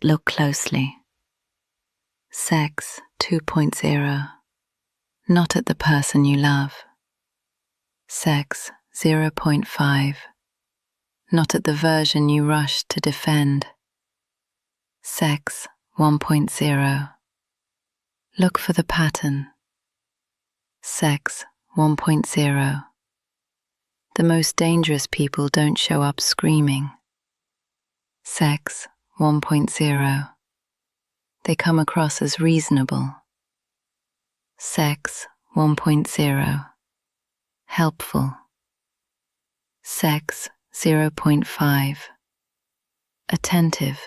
Look closely. Sex 2.0. Not at the person you love. Sex 0.5. Not at the version you rush to defend. Sex 1.0. Look for the pattern. Sex 1.0. The most dangerous people don't show up screaming. Sex 1.0. They come across as reasonable. Sex 1.0. Helpful. Sex 0.5. Attentive.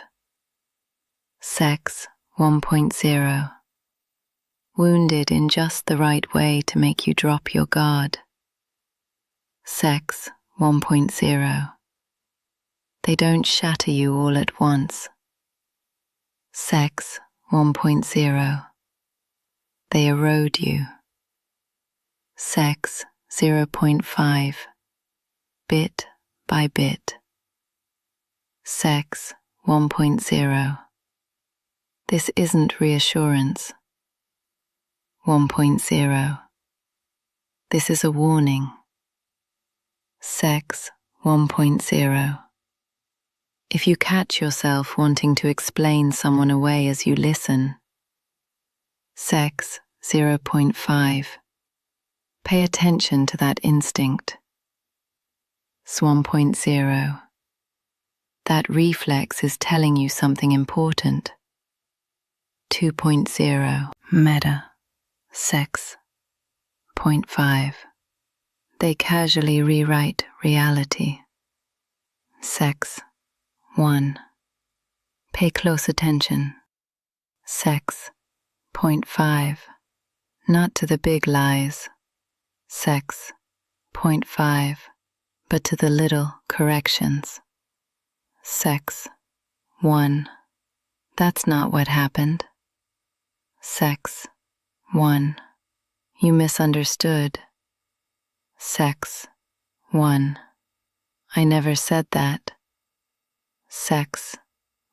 Sex 1.0. Wounded in just the right way to make you drop your guard. Sex 1.0. They don't shatter you all at once. Sex 1.0. They erode you. Sex 0.5. Bit by bit. Sex 1.0. This isn't reassurance. 1.0. This is a warning. Sex 1.0. If you catch yourself wanting to explain someone away as you listen. Sex 0.5. Pay attention to that instinct. 1.0. That reflex is telling you something important. 2.0. Meta. Sex 0.5. They casually rewrite reality. Sex 1. Pay close attention. Sex 0.5. Not to the big lies. Sex 0.5. But to the little corrections. Sex 1. That's not what happened. Sex 1. You misunderstood. Sex 1. I never said that. Sex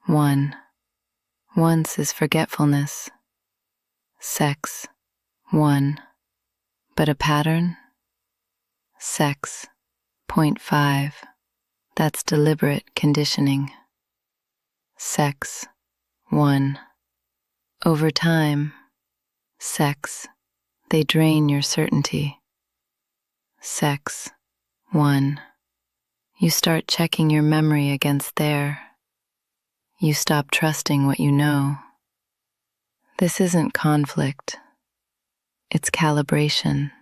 1. Once is forgetfulness. Sex 1. But a pattern? Sex 0.5. That's deliberate conditioning. Sex 1. Over time. Sex. They drain your certainty. Sex 1. You start checking your memory against their. You stop trusting what you know. This isn't conflict. It's calibration.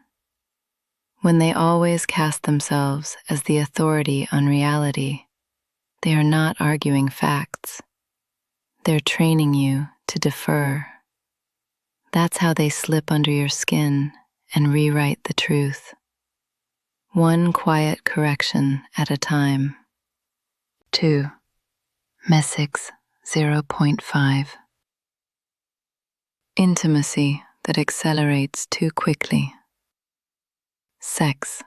When they always cast themselves as the authority on reality, they are not arguing facts. They're training you to defer. That's how they slip under your skin and rewrite the truth. One quiet correction at a time. 2. Messix 0.5. Intimacy that accelerates too quickly. Sex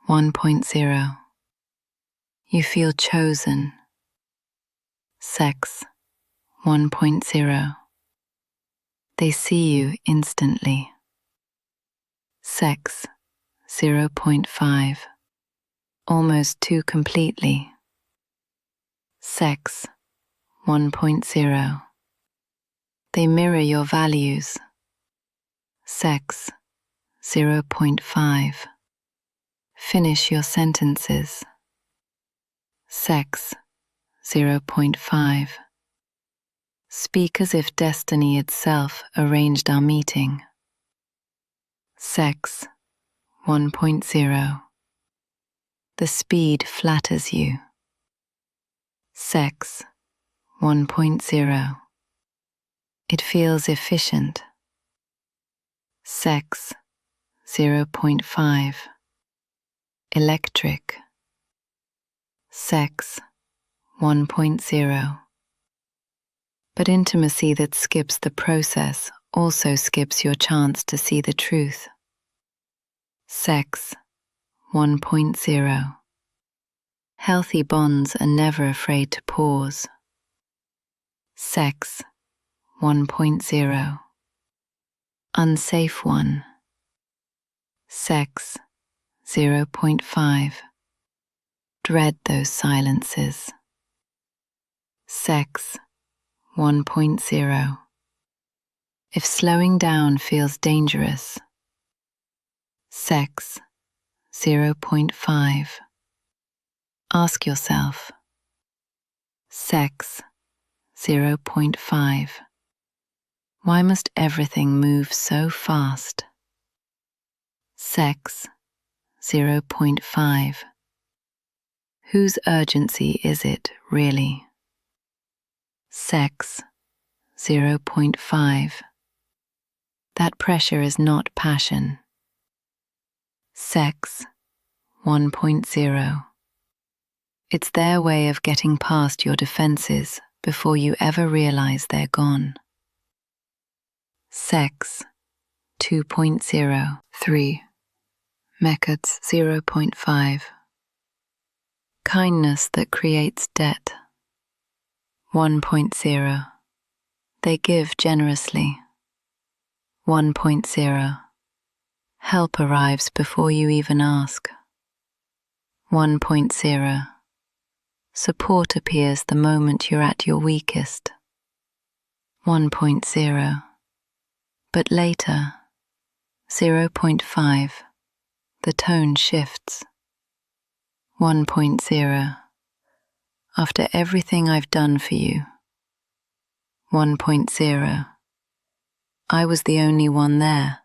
1.0. You feel chosen. Sex 1.0. They see you instantly. Sex 0.5. Almost too completely. Sex 1.0. They mirror your values. Sex 0.5. Finish your sentences. Sex 0.5. Speak as if destiny itself arranged our meeting. Sex 1.0. The speed flatters you. Sex 1.0. It feels efficient. Sex 0.5. Electric. Sex 1.0. But intimacy that skips the process also skips your chance to see the truth. Sex 1.0. Healthy bonds are never afraid to pause. Sex 1.0. Unsafe 1. Sex 0.5. Dread those silences. Sex 1.0. If slowing down feels dangerous. Sex 0.5. Ask yourself. Sex 0.5. Why must everything move so fast? Sex 0.5. Whose urgency is it really? Sex 0.5. That pressure is not passion. Sex 1.0. It's their way of getting past your defenses before you ever realize they're gone. Sex 2.0. 3. Methods 0.5. Kindness that creates debt. 1.0. They give generously. 1.0. Help arrives before you even ask. 1.0. Support appears the moment you're at your weakest. 1.0. But later, 0.5. The tone shifts. 1.0. After everything I've done for you. 1.0. I was the only one there.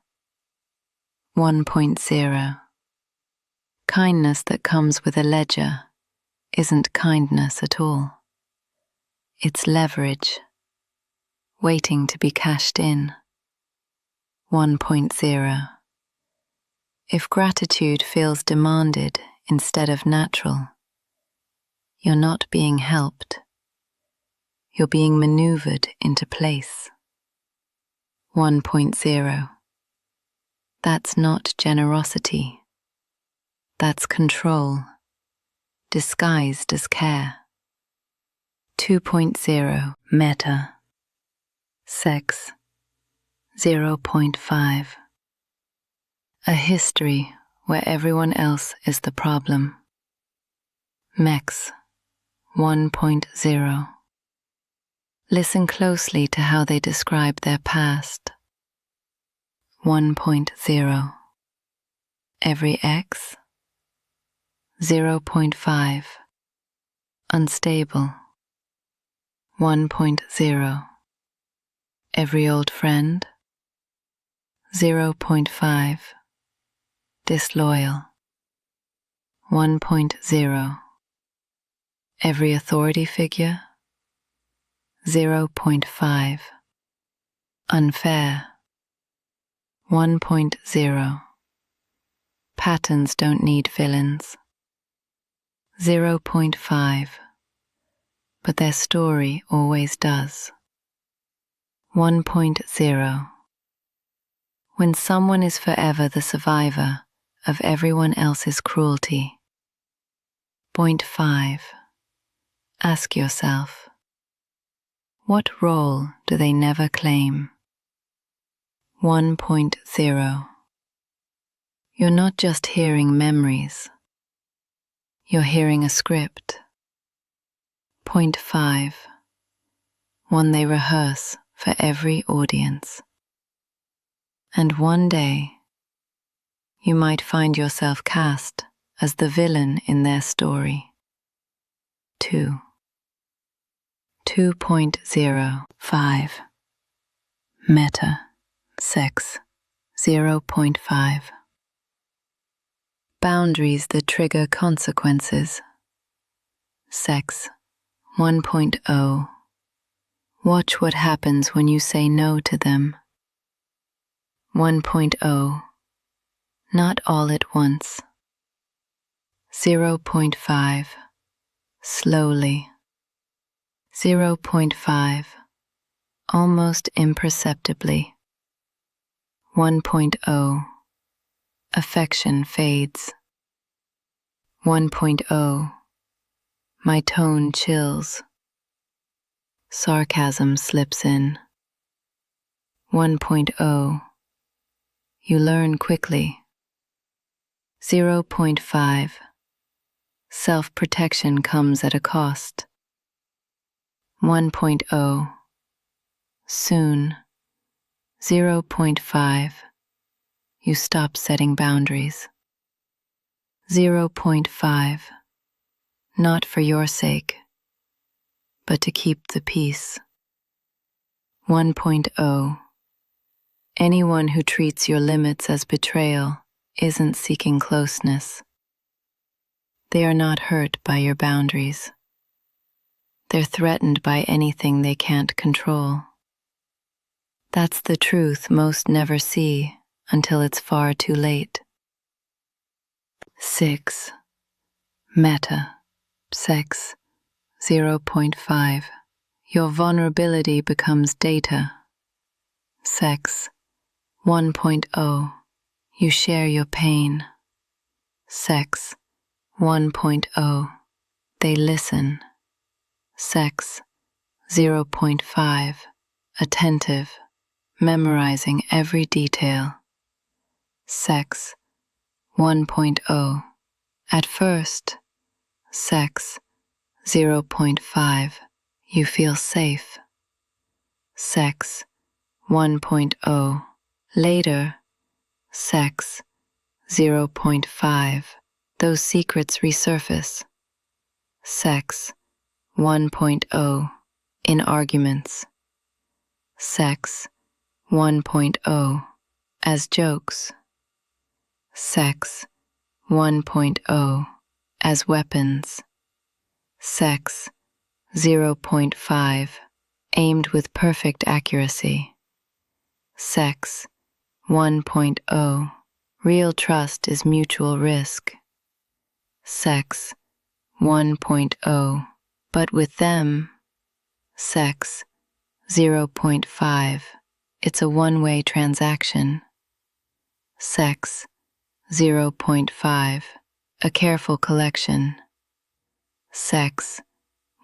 1.0. Kindness that comes with a ledger isn't kindness at all. It's leverage, waiting to be cashed in. 1.0. If gratitude feels demanded instead of natural, you're not being helped. You're being maneuvered into place. 1.0. That's not generosity. That's control, disguised as care. 2.0. Meta. Sex 0.5. A history where everyone else is the problem. Mex 1.0. Listen closely to how they describe their past. 1.0. Every ex. 0.5. Unstable. 1.0. Every old friend. 0.5. Disloyal. 1.0. Every authority figure. 0.5. Unfair. 1.0. Patterns don't need villains. 0.5. But their story always does. 1.0. When someone is forever the survivor of everyone else's cruelty. 0.5. Ask yourself, what role do they never claim? 1.0. You're not just hearing memories. You're hearing a script. 0.5. One they rehearse for every audience. And one day, you might find yourself cast as the villain in their story. 2. 2.0. 5. Meta. Sex 0.5. Boundaries that trigger consequences. Sex 1.0. Watch what happens when you say no to them. 1.0. Not all at once. 0.5. Slowly. 0.5. Almost imperceptibly. 1.0. Affection fades. 1.0. My tone chills. Sarcasm slips in. 1.0. You learn quickly. 0.5. Self-protection comes at a cost. 1.0. Soon. 0.5. You stop setting boundaries. 0.5. Not for your sake, but to keep the peace. 1.0. Anyone who treats your limits as betrayal isn't seeking closeness. They are not hurt by your boundaries. They're threatened by anything they can't control. That's the truth most never see until it's far too late. 6. Meta. Sex. 0.5. Your vulnerability becomes data. Sex. 1.0. You share your pain. Sex. 1.0. They listen. Sex. 0.5. Attentive, memorizing every detail. Sex. 1.0. At first. Sex. 0.5. You feel safe. Sex. 1.0. Later. Sex. 0.5. Those secrets resurface. Sex. 1.0. In arguments. Sex. 1.0. As jokes. Sex. 1.0. As weapons. Sex. 0.5. Aimed with perfect accuracy. Sex. 1.0. Real trust is mutual risk. Sex. 1.0. But with them. Sex. 0.5. It's a one-way transaction. Sex. 0.5. A careful collection. Sex.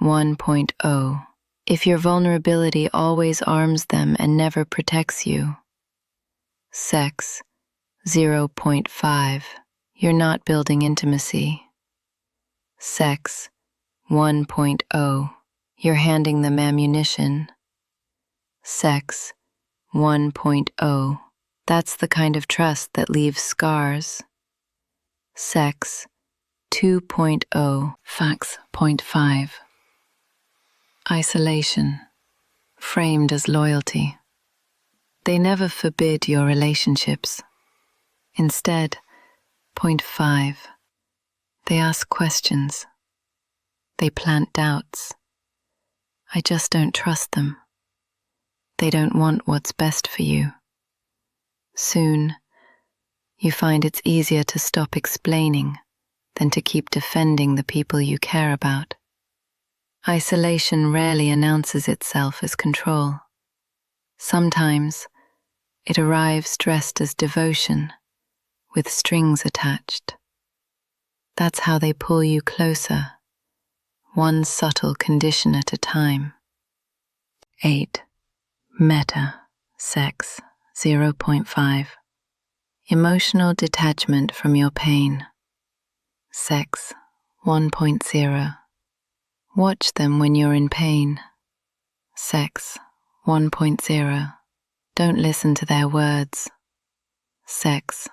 1.0. If your vulnerability always arms them and never protects you. Sex. 0.5. You're not building intimacy. Sex. 1.0. You're handing them ammunition. Sex. 1.0. That's the kind of trust that leaves scars. Sex. 2.0. Facts. 0.5. Isolation, framed as loyalty. They never forbid your relationships. Instead, 0.5. They ask questions. They plant doubts. I just don't trust them. They don't want what's best for you. Soon, you find it's easier to stop explaining than to keep defending the people you care about. Isolation rarely announces itself as control. Sometimes, it arrives dressed as devotion, with strings attached. That's how they pull you closer, one subtle condition at a time. 8. Meta. Sex. 0.5. Emotional detachment from your pain. Sex. 1.0. Watch them when you're in pain. Sex. 1.0. Don't listen to their words. Sex.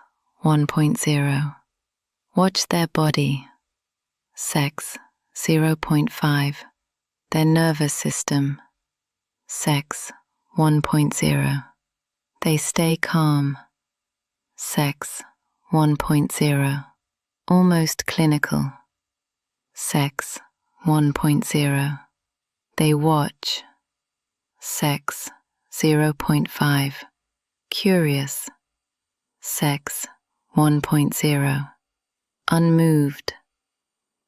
1.0. Watch their body. Sex. 0.5. Their nervous system. Sex. 1.0. They stay calm. Sex. 1.0. Almost clinical. Sex. 1.0. They watch. Sex. 0.5. Curious. Sex. 1.0. Unmoved.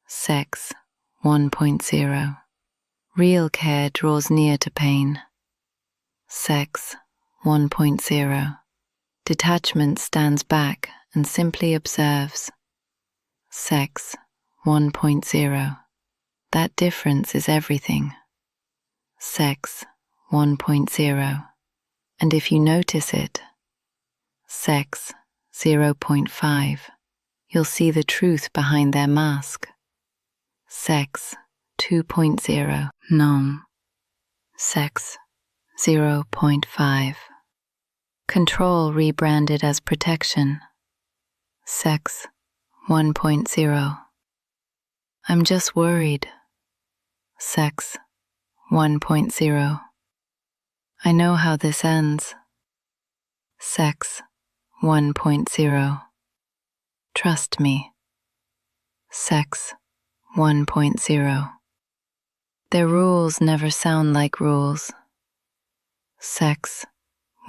Sex. 1.0. Real care draws near to pain. Sex. 1.0. Detachment stands back and simply observes. Sex. 1.0. That difference is everything. sex 1.0. And if you notice it, sex 0.5, you'll see the truth behind their mask. Sex 2.0, nom. Sex 0.5. Control rebranded as protection. Sex 1.0. I'm just worried. Sex 1.0. I know how this ends. Sex 1.0. Trust me. Sex 1.0. Their rules never sound like rules. Sex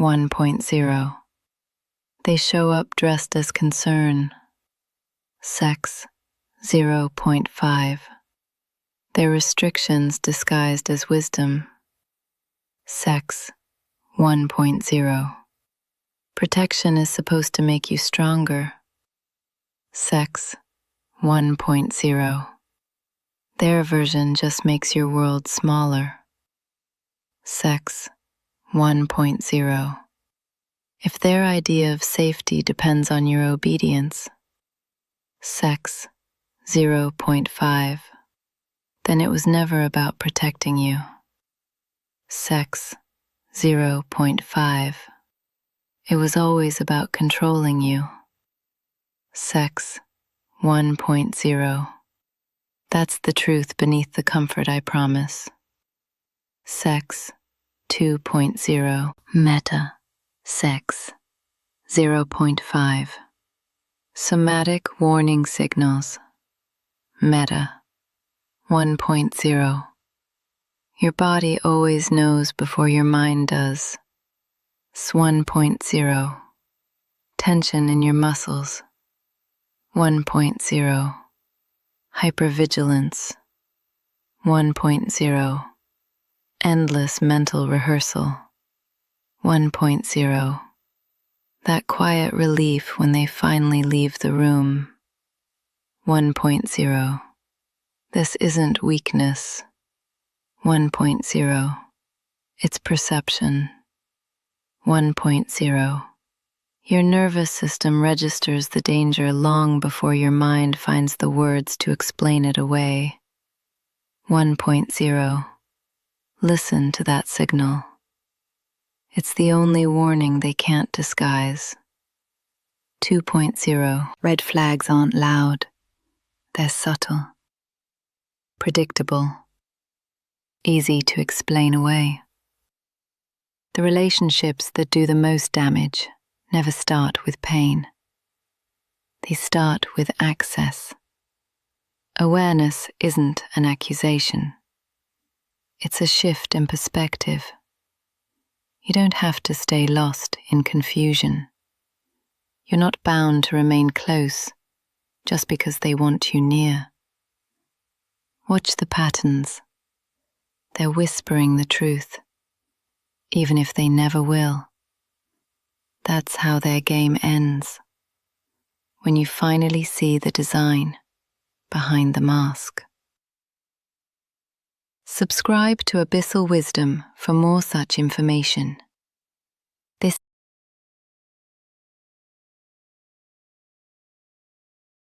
1.0. They show up dressed as concern. Sex 0.5. Their restrictions disguised as wisdom. Sex 1.0. Protection is supposed to make you stronger. Sex 1.0. Their version just makes your world smaller. Sex 1.0. If their idea of safety depends on your obedience, sex 0.5, then it was never about protecting you. Sex 0.5. It was always about controlling you. Sex 1.0. That's the truth beneath the comfort, I promise. Sex 2.0. Meta. Sex 0.5. Somatic warning signals. Meta 1.0. Your body always knows before your mind does. S 1.0. Tension in your muscles. 1.0. Hypervigilance. 1.0. Endless mental rehearsal. 1.0. That quiet relief when they finally leave the room. 1.0. This isn't weakness. 1.0. It's perception. 1.0. Your nervous system registers the danger long before your mind finds the words to explain it away. 1.0. Listen to that signal. It's the only warning they can't disguise. 2.0. Red flags aren't loud. They're subtle. Predictable. Easy to explain away. The relationships that do the most damage never start with pain. They start with access. Awareness isn't an accusation. It's a shift in perspective. You don't have to stay lost in confusion. You're not bound to remain close just because they want you near. Watch the patterns. They're whispering the truth, even if they never will. That's how their game ends, when you finally see the design behind the mask. Subscribe to Abyssal Wisdom for more such information.